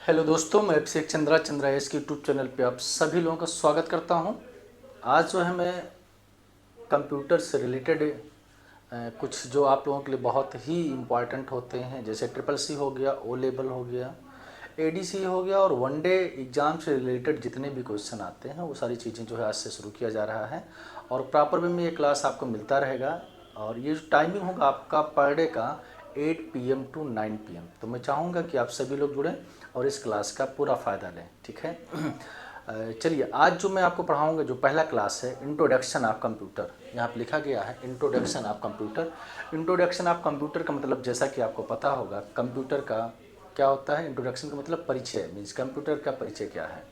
Hello दोस्तों, मैं अभिषेक Chandra S के यूट्यूब चैनल पे आप सभी लोगों का स्वागत करता हूं। आज जो है मैं कंप्यूटर से रिलेटेड कुछ जो आप लोगों के लिए बहुत ही इम्पॉर्टेंट होते हैं, जैसे ट्रिपल सी हो गया, ओ लेवल हो गया, एडीसी हो गया और वनडे एग्ज़ाम से रिलेटेड जितने भी क्वेश्चन आते हैं वो सारी चीज़ें जो है आज से शुरू किया जा रहा है और प्रॉपर वे में ये क्लास आपको मिलता रहेगा। और ये जो टाइमिंग होगा आपका पर डे का 8 PM टू 9 PM। तो मैं चाहूँगा कि आप सभी लोग जुड़ें और इस क्लास का पूरा फ़ायदा लें, ठीक है। चलिए, आज जो मैं आपको पढ़ाऊँगा, जो पहला क्लास है इंट्रोडक्शन ऑफ कंप्यूटर, यहाँ पर लिखा गया है introduction of computer. Introduction of computer का मतलब जैसा कि आपको पता होगा, कंप्यूटर का क्या होता है। इंट्रोडक्शन का मतलब परिचय, मीन्स कंप्यूटर का परिचय क्या है।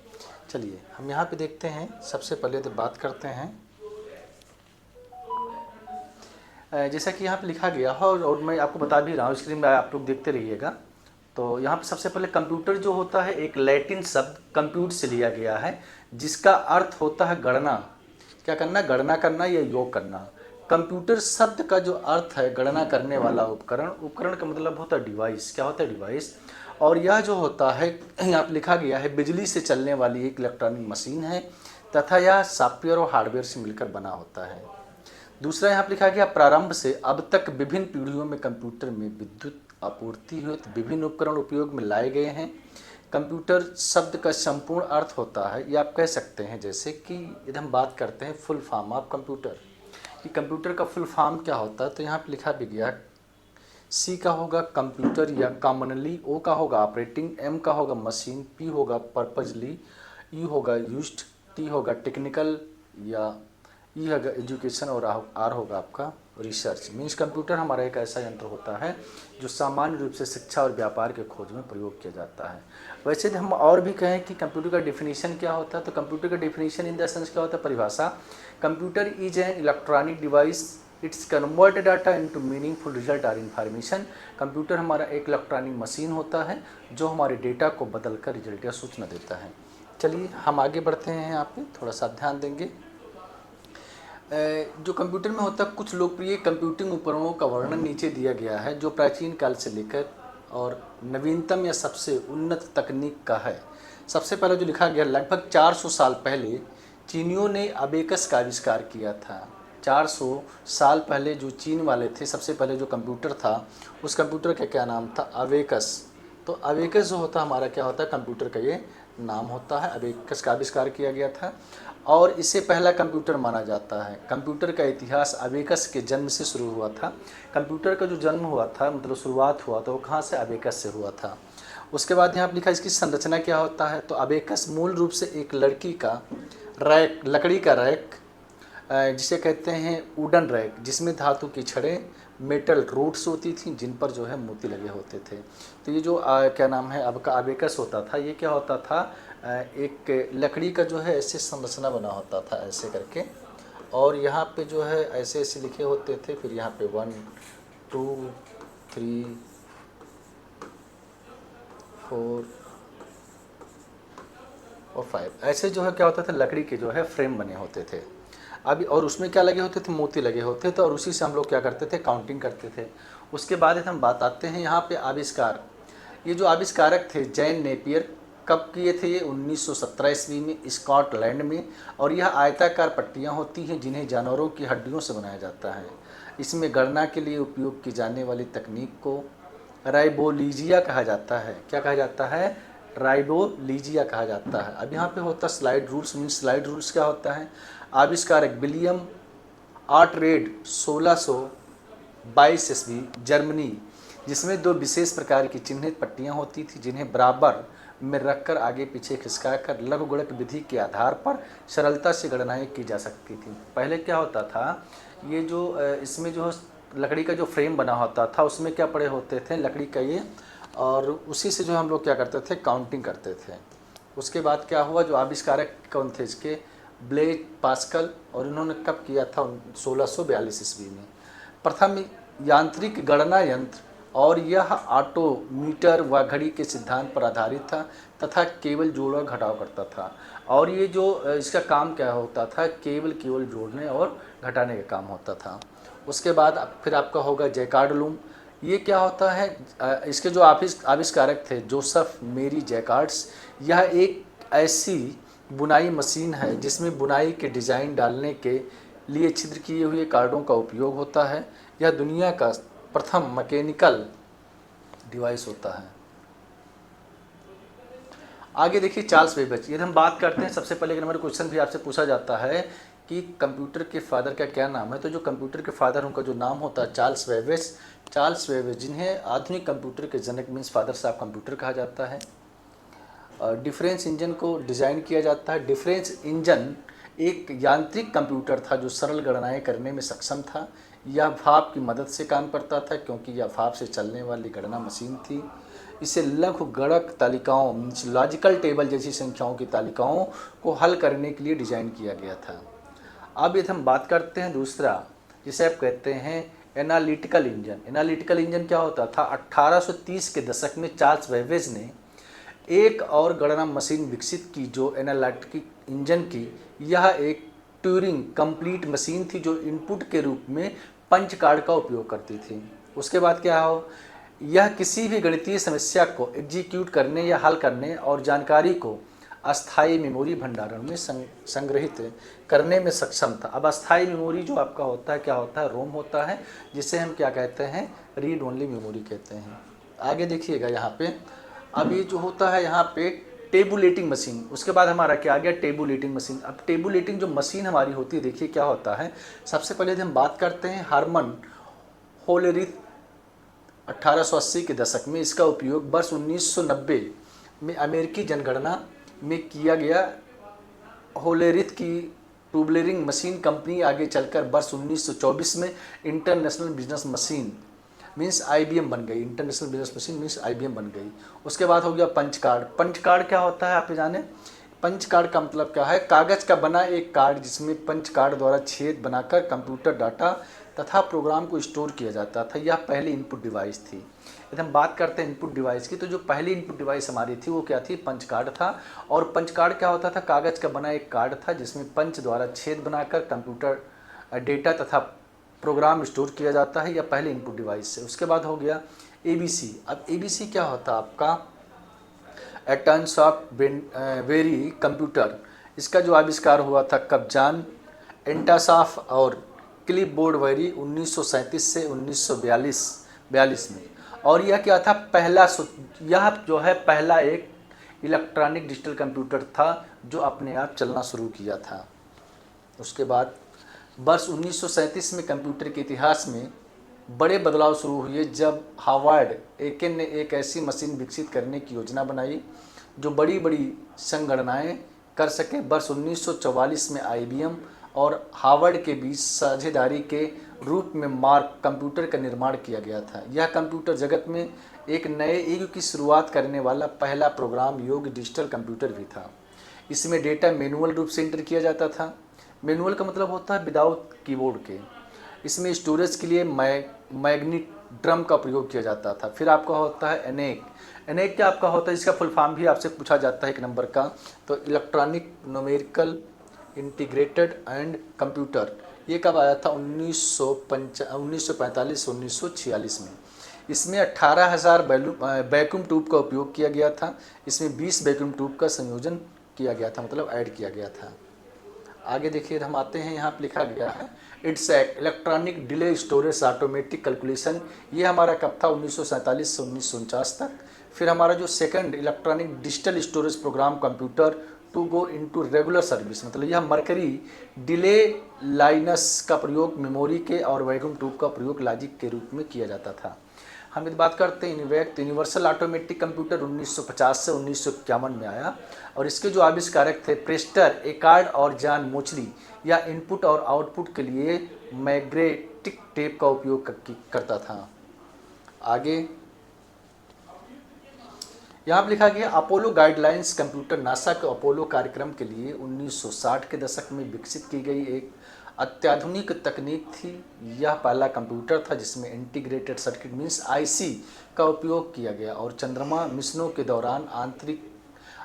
चलिए हम यहाँ पे देखते हैं। सबसे पहले तो बात करते हैं, जैसा कि यहाँ पे लिखा गया है और मैं आपको बता भी रहा हूँ, स्क्रीन में आप लोग देखते रहिएगा। तो यहाँ पे सबसे पहले कंप्यूटर जो होता है एक लैटिन शब्द कंप्यूट से लिया गया है, जिसका अर्थ होता है गणना। क्या करना? गणना करना या योग करना। कंप्यूटर शब्द का जो अर्थ है गणना करने वाला उपकरण। उपकरण का मतलब होता है डिवाइस। क्या होता है? डिवाइस। और यह जो होता है, यहाँ पे लिखा गया है, बिजली से चलने वाली एक इलेक्ट्रॉनिक मशीन है तथा यह सॉफ्टवेयर और हार्डवेयर से मिलकर बना होता है। दूसरा यहाँ पर लिखा गया, प्रारंभ से अब तक विभिन्न पीढ़ियों में कंप्यूटर में विद्युत आपूर्ति हेतु विभिन्न उपकरण उपयोग में लाए गए हैं। कंप्यूटर शब्द का संपूर्ण अर्थ होता है, ये आप कह सकते हैं, जैसे कि यदि हम बात करते हैं फुल फॉर्म ऑफ कंप्यूटर, कि कंप्यूटर का फुल फॉर्म क्या होता है, तो यहाँ पर लिखा भी गया, सी का होगा कंप्यूटर या कॉमनली, ओ का होगा ऑपरेटिंग, एम का होगा मशीन, पी होगा पर्पजली, ई होगा यूज्ड, टी होगा टेक्निकल या ई होगा एजुकेशन और आर होगा आपका रिसर्च। मीन्स कंप्यूटर हमारा एक ऐसा यंत्र होता है जो सामान्य रूप से शिक्षा और व्यापार के खोज में प्रयोग किया जाता है। वैसे हम और भी कहें कि कंप्यूटर का डिफिनीशन क्या होता है, तो कंप्यूटर का डिफिनीशन इन द सेंस क्या होता है, परिभाषा, computer is an electronic device, it's convert data into meaningful result और इन्फॉर्मेशन। कंप्यूटर हमारा एक इलेक्ट्रॉनिक मशीन होता है जो हमारे डेटा को बदल कर रिजल्ट या सूचना देता है। चलिए हम आगे बढ़ते हैं, यहाँ पे थोड़ा सा ध्यान देंगे। जो कंप्यूटर में होता है, कुछ लोकप्रिय कंप्यूटिंग उपकरणों का वर्णन नीचे दिया गया है, जो प्राचीन काल से लेकर और नवीनतम या सबसे उन्नत तकनीक का है। सबसे पहले जो लिखा गया, लगभग 400 साल पहले चीनियों ने अबेकस का आविष्कार किया था। 400 साल पहले जो चीन वाले थे, सबसे पहले जो कंप्यूटर था, उस कंप्यूटर का क्या नाम था? अबेकस। तो अबेकस जो होता है हमारा क्या होता है, कंप्यूटर का ये नाम होता है। अबेकस का आविष्कार किया गया था और इसे पहला कंप्यूटर माना जाता है। कंप्यूटर का इतिहास अबेकस के जन्म से शुरू हुआ था। कंप्यूटर का जो जन्म हुआ था, मतलब शुरुआत हुआ था, वो कहाँ से? अबेकस से हुआ था। उसके बाद यहाँ पर लिखा, इसकी संरचना क्या होता है, तो अबेकस मूल रूप से एक रैक, लकड़ी का रैक, जिसे कहते हैं वुडन रैक, जिसमें धातु की छड़ें, मेटल रूट्स होती थी, जिन पर जो है मोती लगे होते थे। तो ये जो क्या नाम है अब का अबेकस होता था, ये क्या होता था, एक लकड़ी का जो है ऐसे संरचना बना होता था, ऐसे करके, और यहाँ पे जो है ऐसे ऐसे लिखे होते थे। फिर यहाँ पे 1 2 3 4 और 5 ऐसे जो है क्या होता था, लकड़ी के जो है फ्रेम बने होते थे अभी, और उसमें क्या लगे होते थे? मोती लगे होते थे, और उसी से हम लोग क्या करते थे? काउंटिंग करते थे। उसके बाद हम बात आते हैं यहाँ पे आविष्कार। ये जो आविष्कारक थे जैन नेपियर, कब किए थे ये? 1917 ईस्वी में स्कॉटलैंड में। और यह आयताकार पट्टियाँ होती हैं जिन्हें जानवरों की हड्डियों से बनाया जाता है। इसमें गणना के लिए उपयोग की जाने वाली तकनीक को राइबोलीजिया कहा जाता है। क्या कहा जाता है? राइबोलीजिया कहा जाता है। अब यहाँ पे होता है slide rules. Means slide rules क्या होता है? आविष्कारक विलियम आर्टरेड 1622 ईस्वी, जर्मनी, जिसमें 2 विशेष प्रकार की चिन्हित पट्टियाँ होती थी, जिन्हें बराबर में रखकर आगे पीछे खिसकाकर लघुगणक विधि के आधार पर सरलता से गणनाएं की जा सकती थी। पहले क्या होता था, ये जो इसमें जो लकड़ी का जो फ्रेम बना होता था, उसमें क्या पड़े होते थे? लकड़ी का ये, और उसी से जो हम लोग क्या करते थे? काउंटिंग करते थे। उसके बाद क्या हुआ, जो आविष्कारक कौन थे इसके? Blaise Pascal. और इन्होंने कब किया था? 1642 ईस्वी में। प्रथम यांत्रिक गणना यंत्र, और यह ऑटोमीटर व घड़ी के सिद्धांत पर आधारित था तथा केवल जोड़ और घटाव करता था। और ये जो इसका काम क्या होता था? केवल जोड़ने और घटाने का काम होता था। उसके बाद फिर आपका होगा जैकार्ड लूम। ये क्या होता है, इसके जो आविष्कारक थे जोसेफ मेरी जैकार्ड्स, यह एक ऐसी बुनाई मशीन है जिसमें बुनाई के डिज़ाइन डालने के लिए छिद्र किए हुए कार्डों का उपयोग होता है। यह दुनिया का प्रथम मैकेनिकल डिवाइस होता है। आगे देखिए चार्ल्स बेबेज, यदि हम बात करते हैं, सबसे पहले एक नंबर क्वेश्चन भी आपसे पूछा जाता है कि कंप्यूटर के फादर का क्या नाम है, तो जो कंप्यूटर के फादर उनका जो नाम होता है चार्ल्स बेबेज। चार्ल्स बेबेज जिन्हें आधुनिक कंप्यूटर के जनक मीन्स फादर साहब कंप्यूटर कहा जाता है। डिफरेंस इंजन को डिज़ाइन किया जाता है। डिफरेंस इंजन एक यांत्रिक कंप्यूटर था जो सरल गणनाएं करने में सक्षम था। यह भाप की मदद से काम करता था क्योंकि यह भाप से चलने वाली गणना मशीन थी। इसे लघु गणक तालिकाओं लॉजिकल टेबल जैसी संख्याओं की तालिकाओं को हल करने के लिए डिज़ाइन किया गया था। अब यदि हम बात करते हैं दूसरा, जिसे आप कहते हैं एनालिटिकल इंजन। एनालिटिकल इंजन क्या होता था, 1830 के दशक में चार्ल्स बेबेज ने एक और गणना मशीन विकसित की जो एनालिटिक इंजन की। यह एक ट्यूरिंग कंप्लीट मशीन थी जो इनपुट के रूप में पंच कार्ड का उपयोग करती थी। उसके बाद क्या हो, यह किसी भी गणितीय समस्या को एग्जीक्यूट करने या हल करने और जानकारी को अस्थायी मेमोरी भंडारण में संग्रहित करने में सक्षम था। अब अस्थायी मेमोरी जो आपका होता है क्या होता है, रोम होता है, जिसे हम क्या कहते हैं, रीड ओनली मेमोरी कहते हैं। आगे देखिएगा यहाँ पे, अब ये जो होता है यहाँ पे टेबुलेटिंग मशीन। उसके बाद हमारा क्या आ गया, टेबुलेटिंग मशीन। अब टेबुलेटिंग जो मशीन हमारी होती है, देखिए क्या होता है। सबसे पहले हम बात करते हैं हार्मन होलेरिथ 1880 के दशक में इसका उपयोग वर्ष 1990 में अमेरिकी जनगणना में किया गया। होलेरिथ की ट्यूबलरिंग मशीन कंपनी आगे चलकर वर्ष 1924 में international business machine means IBM बन गई। International business machine means IBM बन गई। उसके बाद हो गया पंच कार्ड। पंच कार्ड क्या होता है आप जाने, पंच कार्ड का मतलब क्या है, कागज़ का बना एक कार्ड जिसमें पंच कार्ड द्वारा छेद बनाकर कंप्यूटर डाटा तथा प्रोग्राम को स्टोर किया जाता था। यह पहली इनपुट डिवाइस थी। यदि हम बात करते हैं इनपुट डिवाइस की, तो जो पहली इनपुट डिवाइस हमारी थी वो क्या थी, पंच कार्ड था। और पंच कार्ड क्या होता था, कागज़ का बना एक कार्ड था जिसमें पंच द्वारा छेद बनाकर कंप्यूटर डेटा तथा प्रोग्राम स्टोर किया जाता है। या पहले इनपुट डिवाइस है। उसके बाद हो गया ABC। अब ABC क्या होता है आपका, एटर्न्स ऑफ वेरी कंप्यूटर। इसका जो आविष्कार हुआ था कब्जान एंटासाफ और क्लिपबोर्ड वेरी 1937 से 1942 में। और यह क्या था, यह जो है पहला एक इलेक्ट्रॉनिक डिजिटल कंप्यूटर था जो अपने आप चलना शुरू किया था। उसके बाद वर्ष 1937 में कंप्यूटर के इतिहास में बड़े बदलाव शुरू हुए जब हार्वर्ड एकेन ने एक ऐसी मशीन विकसित करने की योजना बनाई जो बड़ी बड़ी संगणनाएं कर सके। वर्ष 1944 में IBM और हार्वर्ड के बीच साझेदारी के रूप में मार्क कंप्यूटर का निर्माण किया गया था। यह कंप्यूटर जगत में एक नए युग की शुरुआत करने वाला पहला प्रोग्राम योग्य डिजिटल कंप्यूटर भी था। इसमें डेटा मैनुअल रूप से एंटर किया जाता था। मैनुअल का मतलब होता है विदाउट कीबोर्ड के। इसमें स्टोरेज के लिए मैग्नेट ड्रम का प्रयोग किया जाता था। फिर आपका होता है एनेक। एनेक क्या आपका होता है, इसका फुल फॉर्म भी आपसे पूछा जाता है एक नंबर का, तो electronic numerical integrated and computer. ये कब आया था, 1945 1946 में। इसमें 18,000 वैक्यूम ट्यूब का उपयोग किया गया था। इसमें 20 वैक्यूम ट्यूब का संयोजन किया गया था, मतलब ऐड किया गया था। आगे देखिए हम आते हैं, यहाँ पर लिखा गया है it's electronic delay storage automatic calculation. ये हमारा कब था, 1947 से 1949 तक। फिर हमारा जो second electronic digital storage program computer to go into regular service, मतलब यह मरकरी डिले लाइनस का प्रयोग मेमोरी के और वैक्यूम ट्यूब का प्रयोग लॉजिक के रूप में किया जाता था। हम यदि बात करते हैं इनवैक्ट यूनिवर्सल ऑटोमेटिक कंप्यूटर 1950 से 1951 में आया। और इसके जो आविष्कारक थे प्रेस्टर एकार्ड और जॉन मोचली, या इनपुट और आउटपुट के लिए मैग्नेटिक टेप का उपयोग करता था। आगे यहाँ पर लिखा गया अपोलो गाइडलाइंस कंप्यूटर नासा के अपोलो कार्यक्रम के लिए 1960 के दशक में विकसित की गई एक अत्याधुनिक तकनीक थी। यह पहला कंप्यूटर था जिसमें इंटीग्रेटेड सर्किट मीन्स IC का उपयोग किया गया और चंद्रमा मिशनों के दौरान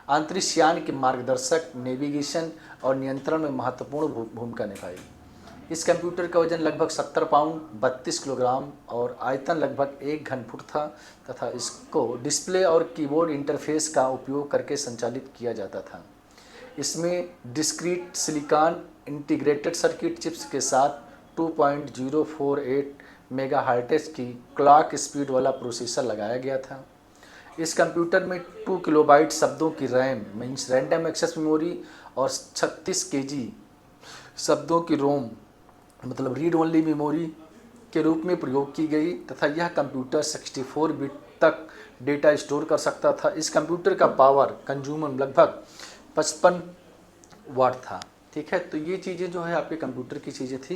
अंतरिक्षयान के मार्गदर्शक, नेविगेशन और नियंत्रण में महत्वपूर्ण भूमिका निभाई। इस कंप्यूटर का वजन लगभग 70 पाउंड 32 किलोग्राम और आयतन लगभग 1 घन फुट था तथा इसको डिस्प्ले और कीबोर्ड इंटरफेस का उपयोग करके संचालित किया जाता था। इसमें discrete silicon integrated circuit chips के साथ 2.048 मेगाहर्ट्ज़ की क्लॉक स्पीड वाला प्रोसेसर लगाया गया था। इस कंप्यूटर में 2 किलोबाइट शब्दों की RAM means random access memory और 36 केजी शब्दों की रोम मतलब रीड ओनली मेमोरी के रूप में प्रयोग की गई तथा यह कंप्यूटर 64 बिट तक डेटा स्टोर कर सकता था। इस कंप्यूटर का पावर कंज्यूमर लगभग 55 वाट था। ठीक है, तो ये चीज़ें जो है आपके कंप्यूटर की चीज़ें थी।